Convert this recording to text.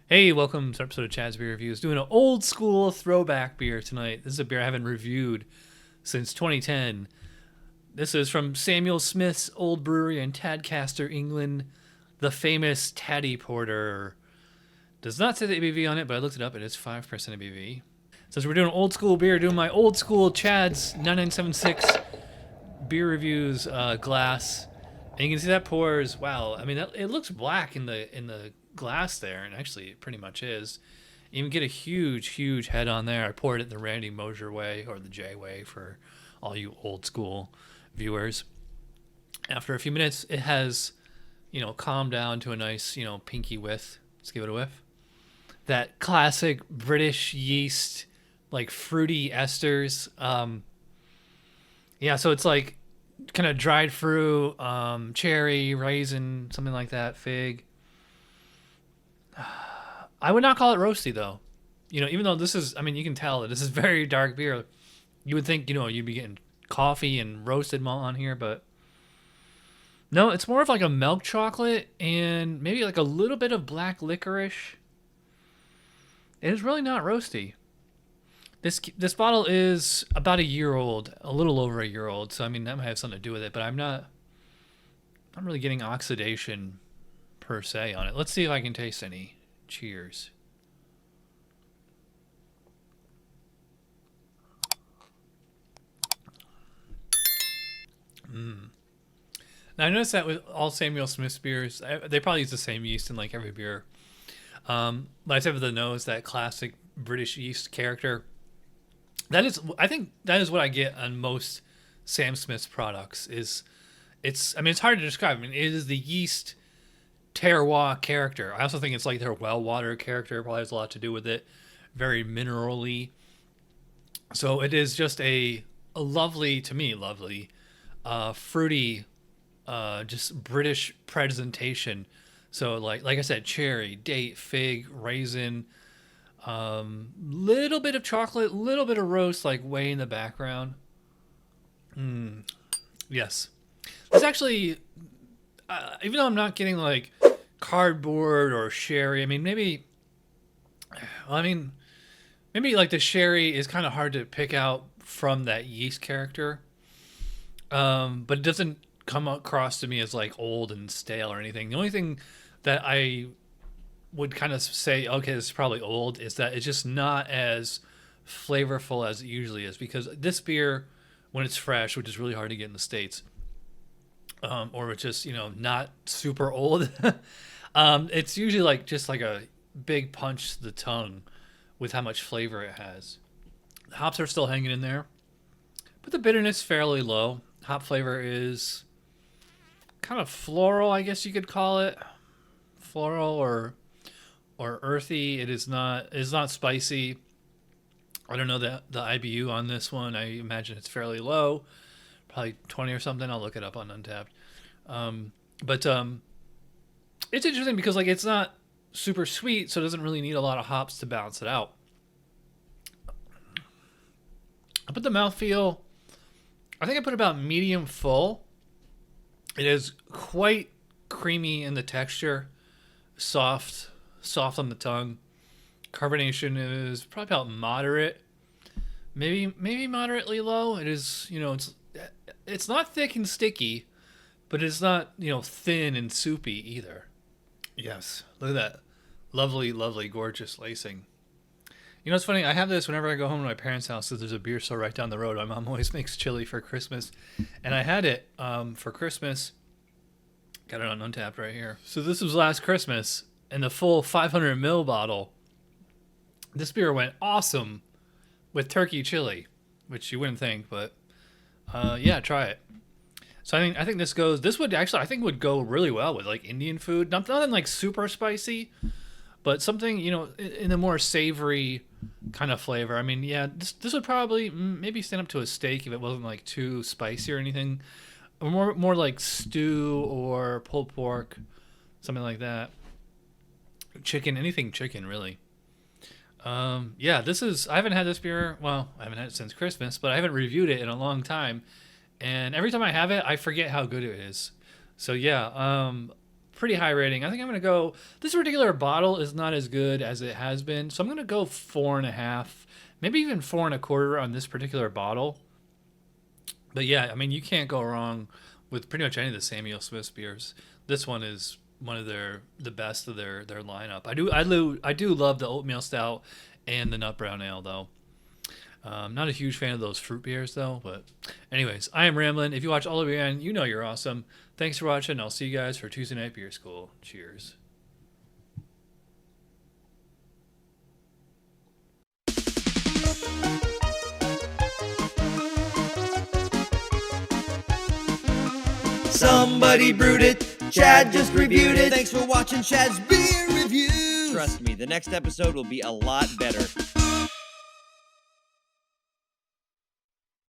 Hey, welcome to an episode of Chad's Beer Reviews. Doing an old school throwback beer tonight. This is a beer I haven't reviewed since 2010. This is from Samuel Smith's Old Brewery in Tadcaster, England. The famous Taddy Porter. Does not say the ABV on it, but I looked it up. It is 5% ABV. Since we're doing old school beer, doing my old school Chad's 9976 beer reviews glass. And you can see that pours. Wow, I mean, it looks black in the glass there, and actually it pretty much is. You even get a huge head on there. I poured it the Randy Mosier way, or the J way for all you old school viewers. After a few minutes, it has, calmed down to a nice, pinky whiff. Let's give it a whiff. That classic British yeast, like fruity esters. So it's like kind of dried fruit, cherry, raisin, something like that, fig. I would not call it roasty though. Even though this is, you can tell that this is very dark beer. You would think, you'd be getting coffee and roasted malt on here, but no, it's more of like a milk chocolate and maybe like a little bit of black licorice. It is really not roasty. This bottle is about a year old, a little over a year old, so that might have something to do with it, but I'm not really getting oxidation per se on it. Let's see if I can taste any. Cheers. Now I noticed that with all Samuel Smith's beers, they probably use the same yeast in like every beer. But I said with the nose, that classic British yeast character. I think that is what I get on most Sam Smith's products. It's hard to describe. It is the yeast terroir character. I also think it's like their well-watered character. Probably has a lot to do with it. Very minerally. So it is just a lovely, to me, fruity, just British presentation. So like I said, cherry, date, fig, raisin, little bit of chocolate, little bit of roast, like way in the background. Yes. It's actually, even though I'm not getting like cardboard or sherry, maybe like the sherry is kind of hard to pick out from that yeast character. But it doesn't come across to me as like old and stale or anything. The only thing that I would kind of say, okay, this is probably old, is that it's just not as flavorful as it usually is, because this beer, when it's fresh, which is really hard to get in the States, or it's just, not super old, it's usually like just like a big punch to the tongue with how much flavor it has. The hops are still hanging in there, but the bitterness fairly low. Hop flavor is kind of floral, I guess you could call it. Floral or earthy. It is not spicy. I don't know the IBU on this one. I imagine it's fairly low, probably 20 or something. I'll look it up on Untapped. But it's interesting because like it's not super sweet, so it doesn't really need a lot of hops to balance it out. I put the mouthfeel, I think I put about medium full. It is quite creamy in the texture, soft on the tongue. Carbonation is probably about moderate, maybe moderately low. It is, it's not thick and sticky, but it's not, thin and soupy either. Yes, look at that lovely, gorgeous lacing. It's funny. I have this whenever I go home to my parents' house. So there's a beer store right down the road. My mom always makes chili for Christmas, and I had it for Christmas. Got it on Untapped right here. So this was last Christmas, and the full 500 ml bottle. This beer went awesome with turkey chili, which you wouldn't think, but yeah, try it. So I think this would actually, I think would go really well with like Indian food. Nothing like super spicy, but something, in a more savory kind of flavor. This would probably maybe stand up to a steak if it wasn't like too spicy or anything. Or more like stew or pulled pork, something like that. Chicken, anything chicken really. I haven't had this beer. Well, I haven't had it since Christmas, but I haven't reviewed it in a long time. And every time I have it, I forget how good it is. So yeah, pretty high rating. I think I'm going to go, this particular bottle is not as good as it has been. So I'm going to go 4.5, maybe even 4.25 on this particular bottle. But yeah, I mean, you can't go wrong with pretty much any of the Samuel Smith's beers. This one is one of the best of their lineup. I do love the oatmeal stout and the nut brown ale though. Not a huge fan of those fruit beers though, but anyways, I am rambling. If you watch all the way in, you know you're awesome. Thanks for watching. I'll see you guys for Tuesday Night Beer School. Cheers. Somebody brewed it, Chad just reviewed it. Thanks for watching Chad's Beer Review. Trust me, the next episode will be a lot better.